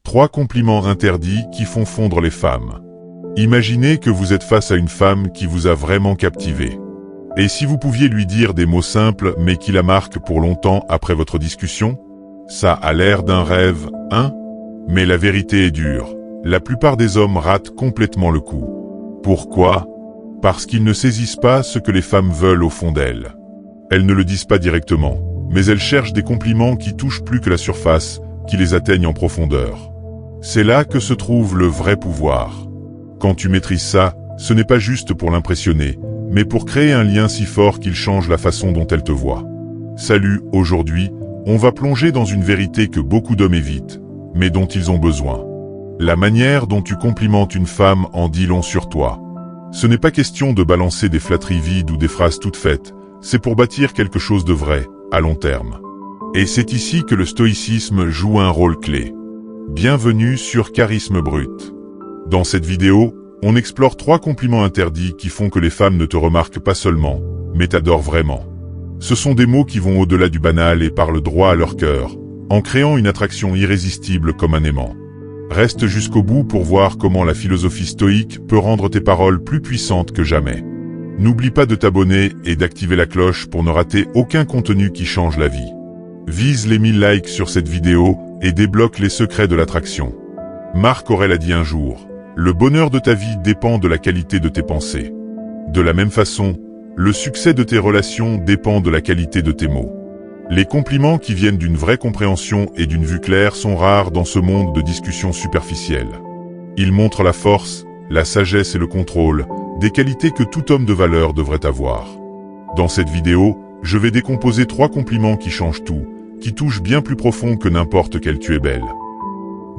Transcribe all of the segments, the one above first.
3 compliments interdits qui font fondre les femmes. Imaginez que vous êtes face à une femme qui vous a vraiment captivé. Et si vous pouviez lui dire des mots simples mais qui la marquent pour longtemps après votre discussion? Ça a l'air d'un rêve, hein? Mais la vérité est dure. La plupart des hommes ratent complètement le coup. Pourquoi? Parce qu'ils ne saisissent pas ce que les femmes veulent au fond d'elles. Elles ne le disent pas directement, mais elles cherchent des compliments qui touchent plus que la surface, qui les atteignent en profondeur. C'est là que se trouve le vrai pouvoir. Quand tu maîtrises ça, ce n'est pas juste pour l'impressionner, mais pour créer un lien si fort qu'il change la façon dont elle te voit. Salut, aujourd'hui, on va plonger dans une vérité que beaucoup d'hommes évitent, mais dont ils ont besoin. La manière dont tu complimentes une femme en dit long sur toi. Ce n'est pas question de balancer des flatteries vides ou des phrases toutes faites, c'est pour bâtir quelque chose de vrai, à long terme. Et c'est ici que le stoïcisme joue un rôle clé. Bienvenue sur Charisme Brut. Dans cette vidéo, on explore 3 compliments interdits qui font que les femmes ne te remarquent pas seulement, mais t'adorent vraiment. Ce sont des mots qui vont au-delà du banal et parlent droit à leur cœur, en créant une attraction irrésistible comme un aimant. Reste jusqu'au bout pour voir comment la philosophie stoïque peut rendre tes paroles plus puissantes que jamais. N'oublie pas de t'abonner et d'activer la cloche pour ne rater aucun contenu qui change la vie. Vise les 1000 likes sur cette vidéo et débloque les secrets de l'attraction. Marc Aurèle a dit un jour, « Le bonheur de ta vie dépend de la qualité de tes pensées. » De la même façon, le succès de tes relations dépend de la qualité de tes mots. Les compliments qui viennent d'une vraie compréhension et d'une vue claire sont rares dans ce monde de discussions superficielles. Ils montrent la force, la sagesse et le contrôle, des qualités que tout homme de valeur devrait avoir. Dans cette vidéo, je vais décomposer 3 compliments qui changent tout, qui touchent bien plus profond que n'importe quel tu es belle.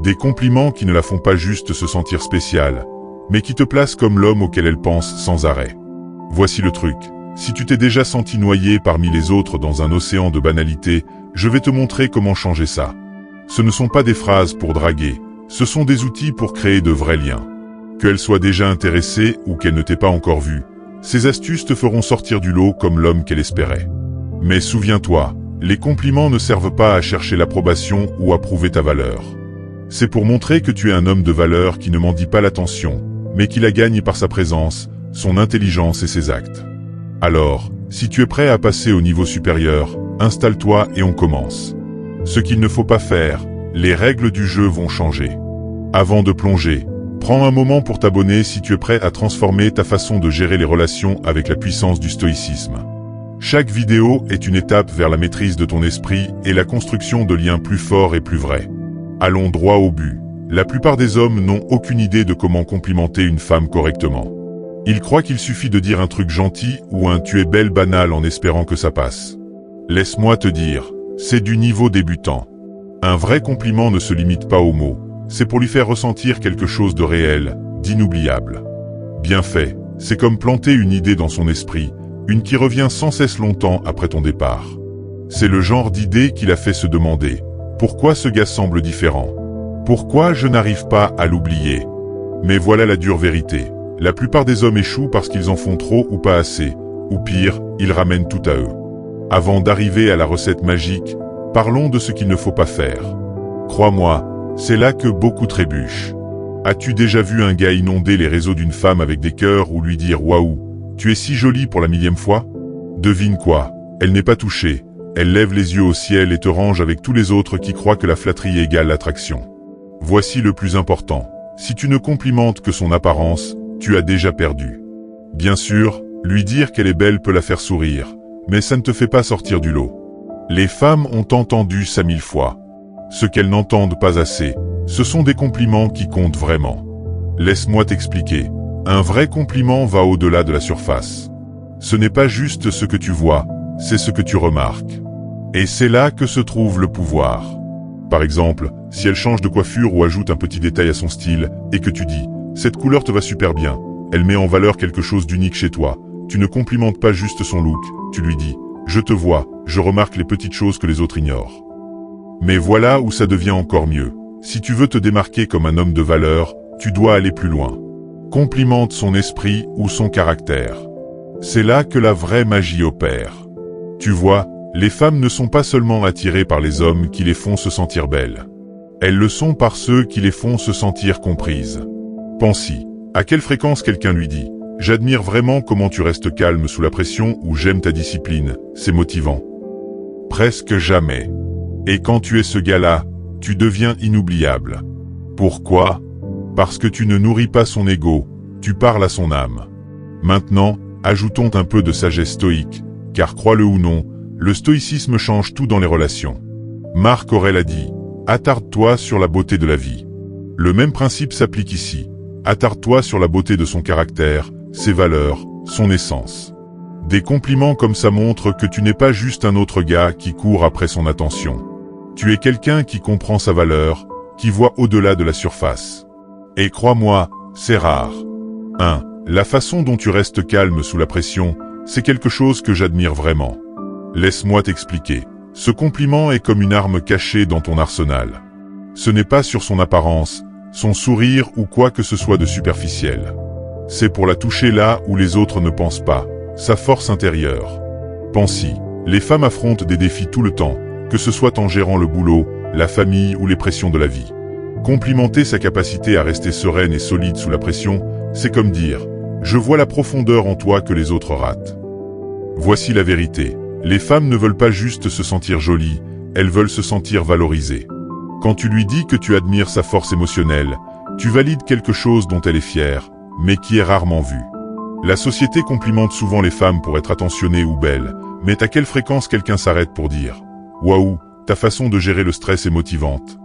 Des compliments qui ne la font pas juste se sentir spéciale, mais qui te placent comme l'homme auquel elle pense sans arrêt. Voici le truc. Si tu t'es déjà senti noyé parmi les autres dans un océan de banalité, je vais te montrer comment changer ça. Ce ne sont pas des phrases pour draguer, ce sont des outils pour créer de vrais liens. Qu'elle soit déjà intéressée ou qu'elle ne t'ait pas encore vu, ces astuces te feront sortir du lot comme l'homme qu'elle espérait. Mais souviens-toi, les compliments ne servent pas à chercher l'approbation ou à prouver ta valeur. C'est pour montrer que tu es un homme de valeur qui ne mendie pas l'attention, mais qui la gagne par sa présence, son intelligence et ses actes. Alors, si tu es prêt à passer au niveau supérieur, installe-toi et on commence. Ce qu'il ne faut pas faire, les règles du jeu vont changer. Avant de plonger, prends un moment pour t'abonner si tu es prêt à transformer ta façon de gérer les relations avec la puissance du stoïcisme. Chaque vidéo est une étape vers la maîtrise de ton esprit et la construction de liens plus forts et plus vrais. Allons droit au but. La plupart des hommes n'ont aucune idée de comment complimenter une femme correctement. Ils croient qu'il suffit de dire un truc gentil ou un « tu es belle » banal en espérant que ça passe. Laisse-moi te dire, c'est du niveau débutant. Un vrai compliment ne se limite pas aux mots, c'est pour lui faire ressentir quelque chose de réel, d'inoubliable. Bien fait, c'est comme planter une idée dans son esprit, une qui revient sans cesse longtemps après ton départ. C'est le genre d'idée qui l'a fait se demander, pourquoi ce gars semble différent? Pourquoi je n'arrive pas à l'oublier? Mais voilà la dure vérité. La plupart des hommes échouent parce qu'ils en font trop ou pas assez, ou pire, ils ramènent tout à eux. Avant d'arriver à la recette magique, parlons de ce qu'il ne faut pas faire. Crois-moi, c'est là que beaucoup trébuchent. As-tu déjà vu un gars inonder les réseaux d'une femme avec des cœurs ou lui dire « Waouh, tu es si jolie » pour la 1000e fois? Devine quoi, elle n'est pas touchée, elle lève les yeux au ciel et te range avec tous les autres qui croient que la flatterie égale l'attraction. Voici le plus important, si tu ne complimentes que son apparence, tu as déjà perdu. Bien sûr, lui dire qu'elle est belle peut la faire sourire, mais ça ne te fait pas sortir du lot. Les femmes ont entendu ça 1000 fois. Ce qu'elles n'entendent pas assez, ce sont des compliments qui comptent vraiment. Laisse-moi t'expliquer. Un vrai compliment va au-delà de la surface. Ce n'est pas juste ce que tu vois, c'est ce que tu remarques. Et c'est là que se trouve le pouvoir. Par exemple, si elle change de coiffure ou ajoute un petit détail à son style, et que tu dis « Cette couleur te va super bien », elle met en valeur quelque chose d'unique chez toi. Tu ne complimentes pas juste son look, tu lui dis « Je te vois, je remarque les petites choses que les autres ignorent ». Mais voilà où ça devient encore mieux. Si tu veux te démarquer comme un homme de valeur, tu dois aller plus loin. Complimente son esprit ou son caractère. C'est là que la vraie magie opère. Tu vois, les femmes ne sont pas seulement attirées par les hommes qui les font se sentir belles. Elles le sont par ceux qui les font se sentir comprises. Pense-y. À quelle fréquence quelqu'un lui dit « J'admire vraiment comment tu restes calme sous la pression » ou « J'aime ta discipline, c'est motivant ». Presque jamais. Et quand tu es ce gars-là, tu deviens inoubliable. Pourquoi? Parce que tu ne nourris pas son ego, tu parles à son âme. Maintenant, ajoutons un peu de sagesse stoïque, car crois-le ou non, le stoïcisme change tout dans les relations. Marc Aurèle a dit « Attarde-toi sur la beauté de la vie ». Le même principe s'applique ici. Attarde-toi sur la beauté de son caractère, ses valeurs, son essence. Des compliments comme ça montrent que tu n'es pas juste un autre gars qui court après son attention. Tu es quelqu'un qui comprend sa valeur, qui voit au-delà de la surface. Et crois-moi, c'est rare. 1. La façon dont tu restes calme sous la pression, c'est quelque chose que j'admire vraiment. Laisse-moi t'expliquer. Ce compliment est comme une arme cachée dans ton arsenal. Ce n'est pas sur son apparence, son sourire ou quoi que ce soit de superficiel. C'est pour la toucher là où les autres ne pensent pas, sa force intérieure. Pense-y, les femmes affrontent des défis tout le temps, que ce soit en gérant le boulot, la famille ou les pressions de la vie. Complimenter sa capacité à rester sereine et solide sous la pression, c'est comme dire « Je vois la profondeur en toi que les autres ratent ». Voici la vérité. Les femmes ne veulent pas juste se sentir jolies, elles veulent se sentir valorisées. Quand tu lui dis que tu admires sa force émotionnelle, tu valides quelque chose dont elle est fière, mais qui est rarement vu. La société complimente souvent les femmes pour être attentionnées ou belles, mais à quelle fréquence quelqu'un s'arrête pour dire « Waouh, ta façon de gérer le stress est motivante ».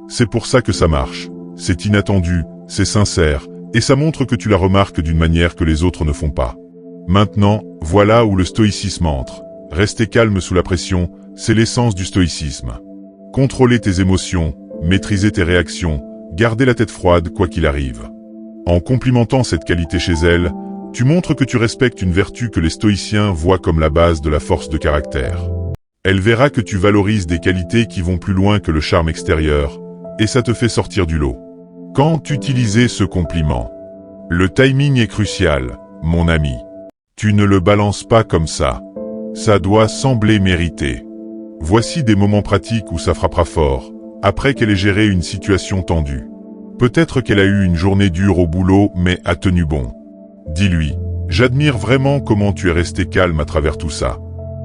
C'est pour ça que ça marche. C'est inattendu, c'est sincère, et ça montre que tu la remarques d'une manière que les autres ne font pas. Maintenant, voilà où le stoïcisme entre. Rester calme sous la pression, c'est l'essence du stoïcisme. Contrôler tes émotions, maîtriser tes réactions, garder la tête froide quoi qu'il arrive. En complimentant cette qualité chez elle, tu montres que tu respectes une vertu que les stoïciens voient comme la base de la force de caractère. Elle verra que tu valorises des qualités qui vont plus loin que le charme extérieur, et ça te fait sortir du lot. Quand utiliser ce compliment? Le timing est crucial, mon ami. Tu ne le balances pas comme ça. Ça doit sembler mérité. Voici des moments pratiques où ça frappera fort, après qu'elle ait géré une situation tendue. Peut-être qu'elle a eu une journée dure au boulot, mais a tenu bon. Dis-lui, j'admire vraiment comment tu es resté calme à travers tout ça.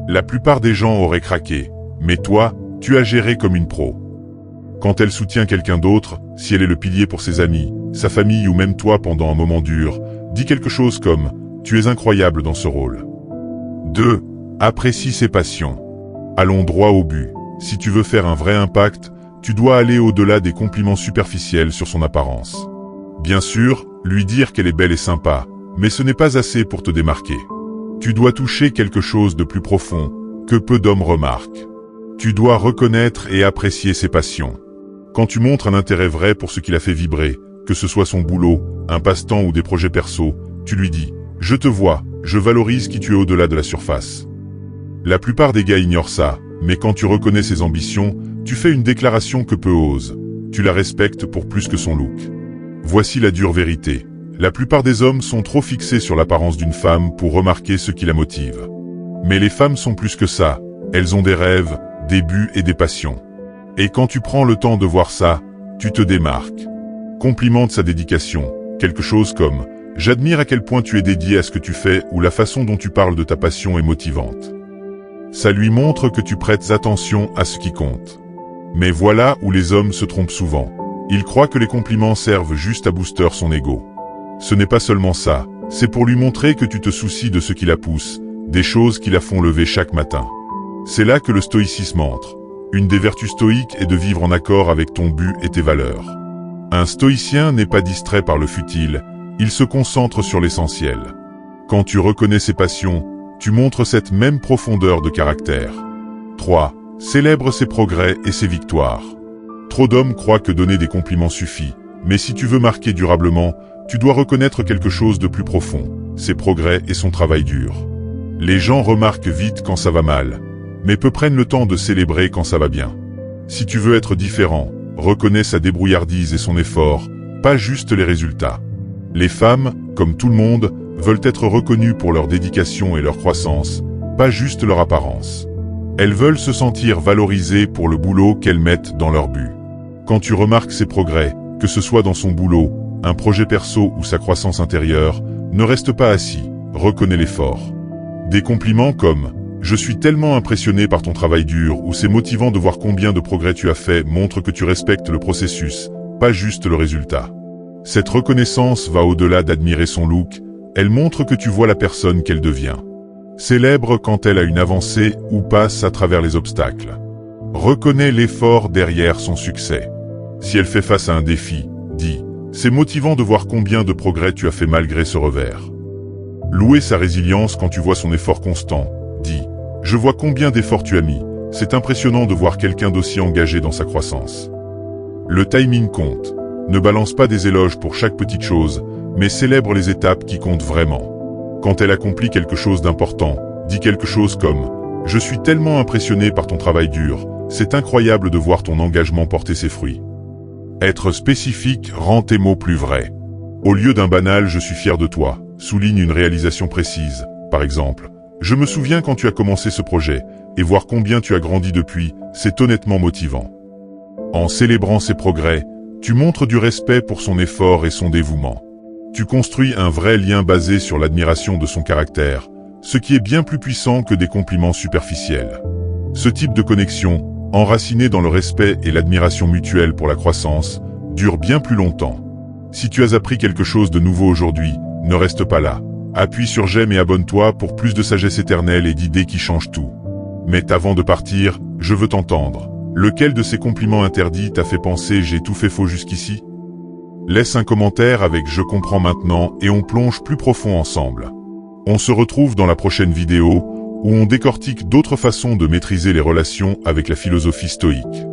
La plupart des gens auraient craqué, mais toi, tu as géré comme une pro. Quand elle soutient quelqu'un d'autre, si elle est le pilier pour ses amis, sa famille ou même toi pendant un moment dur, dis quelque chose comme « Tu es incroyable dans ce rôle ». 2. Apprécie ses passions. Allons droit au but. Si tu veux faire un vrai impact, tu dois aller au-delà des compliments superficiels sur son apparence. Bien sûr, lui dire qu'elle est belle et sympa, mais ce n'est pas assez pour te démarquer. Tu dois toucher quelque chose de plus profond, que peu d'hommes remarquent. Tu dois reconnaître et apprécier ses passions. Quand tu montres un intérêt vrai pour ce qui la fait vibrer, que ce soit son boulot, un passe-temps ou des projets perso, tu lui dis « Je te vois, je valorise qui tu es au-delà de la surface ». La plupart des gars ignorent ça, mais quand tu reconnais ses ambitions, tu fais une déclaration que peu osent. Tu la respectes pour plus que son look. Voici la dure vérité. La plupart des hommes sont trop fixés sur l'apparence d'une femme pour remarquer ce qui la motive. Mais les femmes sont plus que ça. Elles ont des rêves, des buts et des passions. Et quand tu prends le temps de voir ça, tu te démarques. Complimente sa dédication. Quelque chose comme « J'admire à quel point tu es dédié à ce que tu fais » ou la façon dont tu parles de ta passion est motivante. Ça lui montre que tu prêtes attention à ce qui compte. Mais voilà où les hommes se trompent souvent. Ils croient que les compliments servent juste à booster son ego. Ce n'est pas seulement ça, c'est pour lui montrer que tu te soucies de ce qui la pousse, des choses qui la font lever chaque matin. C'est là que le stoïcisme entre. Une des vertus stoïques est de vivre en accord avec ton but et tes valeurs. Un stoïcien n'est pas distrait par le futile, il se concentre sur l'essentiel. Quand tu reconnais ses passions, tu montres cette même profondeur de caractère. 3. Célèbre ses progrès et ses victoires. Trop d'hommes croient que donner des compliments suffit, mais si tu veux marquer durablement, tu dois reconnaître quelque chose de plus profond, ses progrès et son travail dur. Les gens remarquent vite quand ça va mal, mais peu prennent le temps de célébrer quand ça va bien. Si tu veux être différent, reconnais sa débrouillardise et son effort, pas juste les résultats. Les femmes, comme tout le monde, veulent être reconnues pour leur dédication et leur croissance, pas juste leur apparence. Elles veulent se sentir valorisées pour le boulot qu'elles mettent dans leur but. Quand tu remarques ses progrès, que ce soit dans son boulot, un projet perso ou sa croissance intérieure, ne reste pas assis, reconnais l'effort. Des compliments comme « Je suis tellement impressionné par ton travail dur » ou « C'est motivant de voir combien de progrès tu as fait » montrent que tu respectes le processus, pas juste le résultat. Cette reconnaissance va au-delà d'admirer son look, elle montre que tu vois la personne qu'elle devient. Célèbre quand elle a une avancée ou passe à travers les obstacles. Reconnais l'effort derrière son succès. Si elle fait face à un défi, dis « C'est motivant de voir combien de progrès tu as fait malgré ce revers ». Louer sa résilience quand tu vois son effort constant. Dis « Je vois combien d'efforts tu as mis, c'est impressionnant de voir quelqu'un d'aussi engagé dans sa croissance ». Le timing compte. Ne balance pas des éloges pour chaque petite chose, mais célèbre les étapes qui comptent vraiment. Quand elle accomplit quelque chose d'important, dis quelque chose comme « Je suis tellement impressionné par ton travail dur, c'est incroyable de voir ton engagement porter ses fruits ». Être spécifique rend tes mots plus vrais. Au lieu d'un banal « Je suis fier de toi », souligne une réalisation précise. Par exemple, « Je me souviens quand tu as commencé ce projet, et voir combien tu as grandi depuis, c'est honnêtement motivant ». En célébrant ses progrès, tu montres du respect pour son effort et son dévouement. Tu construis un vrai lien basé sur l'admiration de son caractère, ce qui est bien plus puissant que des compliments superficiels. Ce type de connexion, enraciné dans le respect et l'admiration mutuelle pour la croissance, dure bien plus longtemps. Si tu as appris quelque chose de nouveau aujourd'hui, ne reste pas là. Appuie sur j'aime et abonne-toi pour plus de sagesse éternelle et d'idées qui changent tout. Mais avant de partir, je veux t'entendre. Lequel de ces compliments interdits t'a fait penser j'ai tout fait faux jusqu'ici? Laisse un commentaire avec je comprends maintenant et on plonge plus profond ensemble. On se retrouve dans la prochaine vidéo où on décortique d'autres façons de maîtriser les relations avec la philosophie stoïque.